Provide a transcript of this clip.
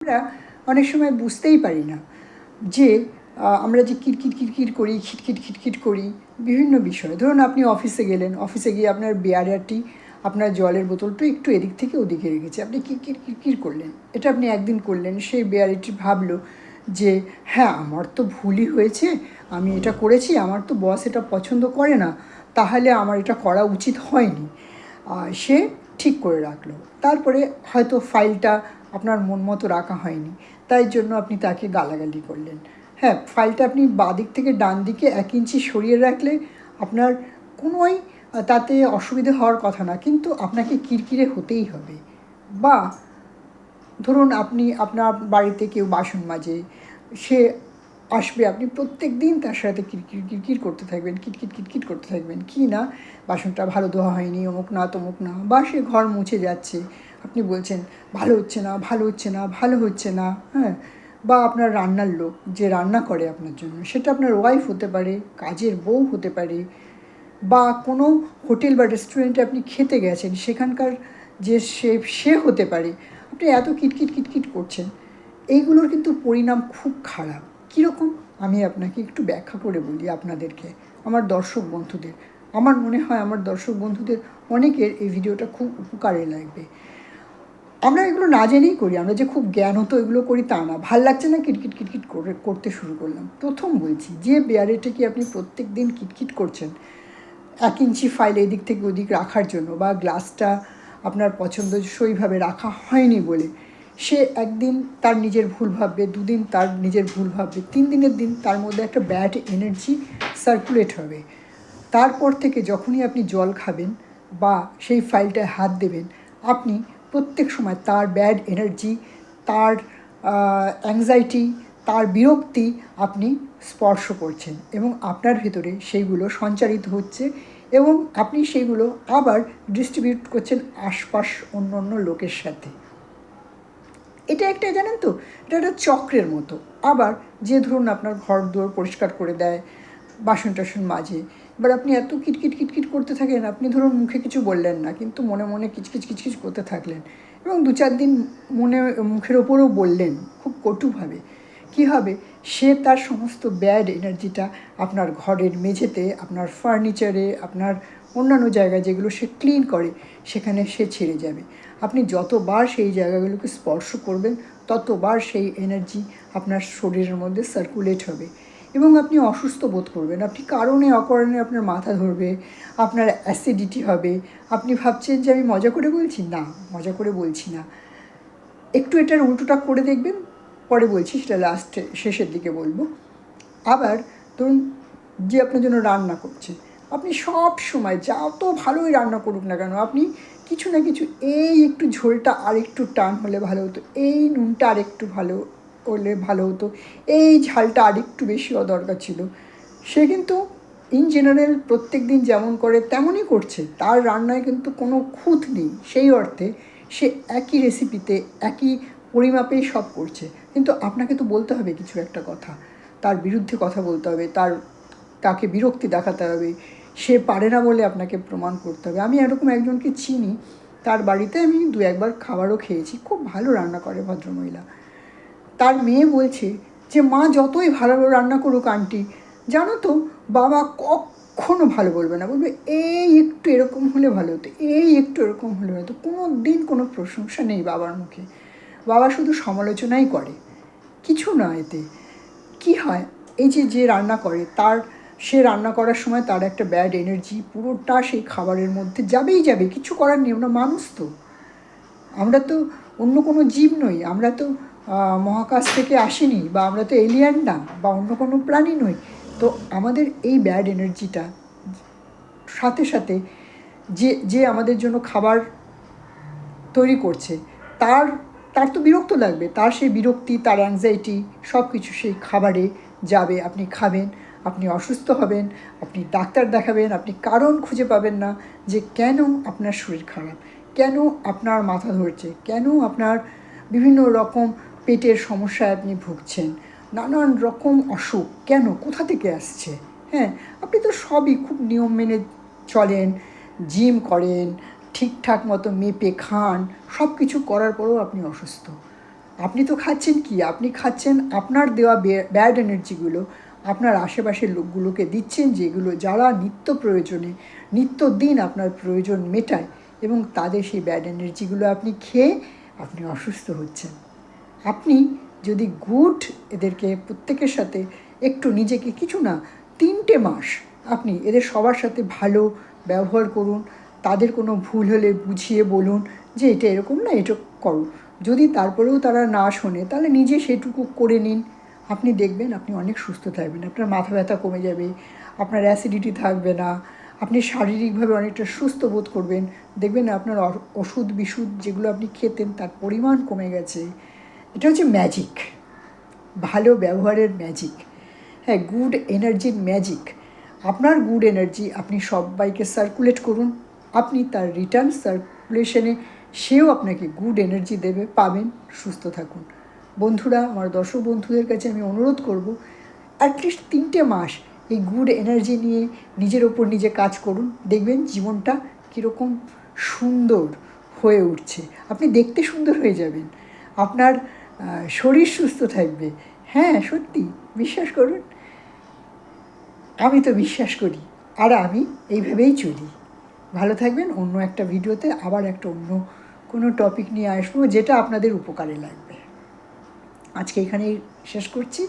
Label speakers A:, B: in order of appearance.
A: আমরা অনেক সময় বুঝতেই পারি না যে আমরা যে কিরকির করি, খিটখিট করি বিভিন্ন বিষয়। ধরুন আপনি অফিসে গেলেন, অফিসে গিয়ে আপনার বেয়ারাটি আপনার জলের বোতলটা একটু এদিক থেকে ওদিকে রেখেছে, আপনি কিরকির করলেন। এটা আপনি একদিন করলেন, সেই বেয়ারিটি ভাবলো যে হ্যাঁ আমার তো ভুলই হয়েছে, আমি এটা করেছি, আমার তো বস এটা পছন্দ করে না, তাহলে আমার এটা করা উচিত হয়নি। সে ঠিক করে রাখলো। তারপরে হয়তো ফাইলটা আপনার মন মতো রাখা হয়নি, তাই জন্য আপনি তাকে গালাগালি করলেন। হ্যাঁ, ফাইলটা আপনি বাঁদিক থেকে ডান দিকে 1 ইঞ্চি সরিয়ে রাখলে আপনার কোনোই তাতে অসুবিধে হওয়ার কথা না, কিন্তু আপনাকে কিরকিরে হতেই হবে। বা ধরুন আপনি আপনার বাড়িতে কেউ বাসন মাজে, সে আসবে, আপনি প্রত্যেক দিন তার সাথে কিরকির করতে থাকবেন, কিটকিট করতে থাকবেন, কি না বাসনটা ভালো ধোয়া হয়নি, অমুক না তমুক না। বা সে ঘর মুছে যাচ্ছে, আপনি বলছেন ভালো হচ্ছে না, ভালো হচ্ছে না, ভালো হচ্ছে না। হ্যাঁ, বা আপনার রান্নার লোক যে রান্না করে আপনার জন্য, সেটা আপনার ওয়াইফ হতে পারে, কাজের বউ হতে পারে, বা কোনো হোটেল বা রেস্টুরেন্টে আপনি খেতে গেছেন, সেখানকার যে শেফ সে হতে পারে। আপনি এত কিটকিট করছেন, এইগুলোর কিন্তু পরিণাম খুব খারাপ। কীরকম আমি আপনাকে একটু ব্যাখ্যা করে বলি আপনাদেরকে, আমার দর্শক বন্ধুদের। আমার মনে হয় আমার দর্শক বন্ধুদের অনেকের এই ভিডিওটা খুব উপকারে লাগবে। আমরা এগুলো না জেনেই করি, আমরা যে খুব জ্ঞানত এগুলো করি তা না। ভাল লাগছে না, কিটকিট করতে শুরু করলাম। প্রথম বলছি, যে বেয়ারেটাকে আপনি প্রত্যেক দিন কিটকিট করছেন 1 ইঞ্চি ফাইল এদিক থেকে ওদিক রাখার জন্য, বা গ্লাসটা আপনার পছন্দসইভাবে রাখা হয়নি বলে, সে একদিন তার নিজের ভুল ভাববে, 2 দিন তার নিজের ভুল ভাববে, 3 দিনের দিন তার মধ্যে একটা ব্যাড এনার্জি সার্কুলেট হবে। তারপর থেকে যখনই আপনি জল খাবেন বা সেই ফাইলটায় হাত দেবেন, আপনি প্রত্যেক সময় তার ব্যাড এনার্জি, তার অ্যাংজাইটি, তার বিরক্তি আপনি স্পর্শ করছেন, এবং আপনার ভেতরে সেইগুলো সঞ্চারিত হচ্ছে, এবং আপনি সেইগুলো আবার ডিস্ট্রিবিউট করছেন আশপাশ অন্য অন্য লোকের সাথে। এটা একটা, জানেন তো, এটা একটা চক্রের মতো। আবার যে ধরুন আপনার ঘর দুয়ার পরিষ্কার করে দেয়, বাসন টাসন মাজে, এবার আপনি এত কিটকিট করতে থাকেন, আপনি ধরুন মুখে কিছু বললেন না, কিন্তু মনে মনে কিচকিচ করতে থাকলেন, এবং 2-4 দিন মুখের ওপরও বললেন খুব কটুভাবে। কী হবে, সে তার সমস্ত ব্যাড এনার্জিটা আপনার ঘরের মেঝেতে, আপনার ফার্নিচারে, আপনার অন্যান্য জায়গায় যেগুলো সে ক্লিন করে সেখানে সে ছেড়ে যাবে। আপনি যতবার সেই জায়গাগুলোকে স্পর্শ করবেন, ততবার সেই এনার্জি আপনার শরীরের মধ্যে সার্কুলেট হবে, এবং আপনি অসুস্থ বোধ করবেন। আপনি কারণে অকারণে আপনার মাথা ধরবে, আপনার অ্যাসিডিটি হবে। আপনি ভাবছেন যে আমি মজা করে বলছি, না মজা করে বলছি না, একটু এটার উল্টোটা করে দেখবেন, পরে বলছি, সেটা লাস্টে শেষের দিকে বলবো। আবার ধরুন যে আপনার জন্য রান্না করছে, আপনি সব সময় যত ভালোই রান্না করুক না কেন, আপনি কিছু না কিছু, এই একটু ঝোলটা আর একটু টান হলে ভালো হতো, এই নুনটা আর একটু ভালো হলে ভালো হতো, এই ঝালটা আর একটু বেশি হওয়া দরকার ছিল। সে কিন্তু ইন জেনারেল প্রত্যেক দিন যেমন করে তেমনই করছে, তার রান্নায় কিন্তু কোনো খুঁত নেই। সেই অর্থে সে একই রেসিপিতে একই পরিমাপেই সব করছে, কিন্তু আপনাকে তো বলতে হবে কিছু একটা কথা, তার বিরুদ্ধে কথা বলতে হবে, তাকে বিরক্তি দেখাতে হবে, সে পারে না বলে আপনাকে প্রমাণ করতে হবে। আমি এরকম একজনকে চিনি, তার বাড়িতে আমি 2-1বার খাবারও খেয়েছি, খুব ভালো রান্না করে ভদ্রমহিলা। তার মেয়ে বলছে যে মা যতই ভালো রান্না করুক আন্টি, জানো তো বাবা কখনো ভালো বলবে না, বলবে এই একটু এরকম হলে ভালো হতো, এই একটু এরকম হলে হতো। কোনো দিন কোনো প্রশংসা নেই বাবার মুখে, বাবা শুধু সমালোচনাই করে, কিছু না। এতে কি হয়, এই যে রান্না করে, সে রান্না করার সময় তার একটা ব্যাড এনার্জি পুরোটা সেই খাবারের মধ্যে যাবে, কিছু করার নেই। আমরা মানুষ তো, আমরা তো অন্য কোনো জীব নই, আমরা তো মহাকাশ থেকে আসিনি, বা আমরা তো এলিয়ান না, বা অন্য কোনো প্রাণী নই। তো আমাদের এই ব্যাড এনার্জিটা সাথে সাথে যে আমাদের জন্য খাবার তৈরি করছে, তার তার তো বিরক্ত লাগবে, তার সেই বিরক্তি, তার অ্যাংজাইটি সব কিছু সেই খাবারে যাবে। আপনি খাবেন, আপনি অসুস্থ হবেন, আপনি ডাক্তার দেখাবেন, আপনি কারণ খুঁজে পাবেন না যে কেন আপনার শরীর খারাপ, কেন আপনার মাথা ধরছে, কেন আপনার বিভিন্ন রকম পেটের সমস্যায় আপনি ভুগছেন, নানান রকম অসুখ কেন, কোথা থেকে আসছে। হ্যাঁ, আপনি তো সবই খুব নিয়ম মেনে চলেন, জিম করেন, ঠিকঠাক মতো মেপে খান, সব কিছু করার পরেও আপনি অসুস্থ। আপনি তো খাচ্ছেন কি, আপনি খাচ্ছেন আপনার দেওয়া ব্যাড এনার্জিগুলো আপনার আশেপাশের লোকগুলোকে দিচ্ছেন, যেগুলো যারা নিত্য প্রয়োজনে নিত্যদিন আপনার প্রয়োজন মেটায়, এবং তাদের সেই ব্যাড এনার্জিগুলো আপনি খেয়ে আপনি অসুস্থ হচ্ছেন। আপনি যদি গুড এদেরকে প্রত্যেকের সাথে একটু নিজেকে কিছু না 3টে মাস আপনি এদের সবার সাথে ভালো ব্যবহার করুন, তাদের কোনো ভুল হলে বুঝিয়ে বলুন যে এটা এরকম না, এটা করো। যদি তারপরেও তারা না শোনে তাহলে নিজে সেটুকু করে নিন, আপনি দেখবেন আপনি অনেক সুস্থ থাকবেন, আপনার মাথা ব্যথা কমে যাবে, আপনার অ্যাসিডিটি থাকবে না, আপনি শারীরিকভাবে অনেকটা সুস্থ বোধ করবেন, দেখবেন আপনার ওষুধ বিশুদ্ধ যেগুলো আপনি খেতেন তার পরিমাণ কমে গেছে। এটা হচ্ছে ম্যাজিক, ভালো ব্যবহারের ম্যাজিক। হ্যাঁ, গুড এনার্জির ম্যাজিক। আপনার গুড এনার্জি আপনি সবাইকে সার্কুলেট করুন, আপনি তার রিটার্ন সার্কুলেশনে সেও আপনাকে গুড এনার্জি দেবে, পাবেন, সুস্থ থাকুন। বন্ধুরা, আমার দর্শক বন্ধুদের কাছে আমি অনুরোধ করব, অ্যাটলিস্ট 3টে মাস এই গুড এনার্জি নিয়ে নিজের ওপর নিজে কাজ করুন, দেখবেন জীবনটা কীরকম সুন্দর হয়ে উঠছে। আপনি দেখতে সুন্দর হয়ে যাবেন, আপনার শরীর সুস্থ থাকবে। হ্যাঁ, সত্যি বিশ্বাস করুন, আমি তো বিশ্বাস করি, আর আমি এইভাবেই চলি। ভালো থাকবেন। অন্য একটা ভিডিওতে আবার একটা অন্য কোনো টপিক নিয়ে আসবো যেটা আপনাদের উপকারে লাগবে। আজকে এখানেই শেষ করছি।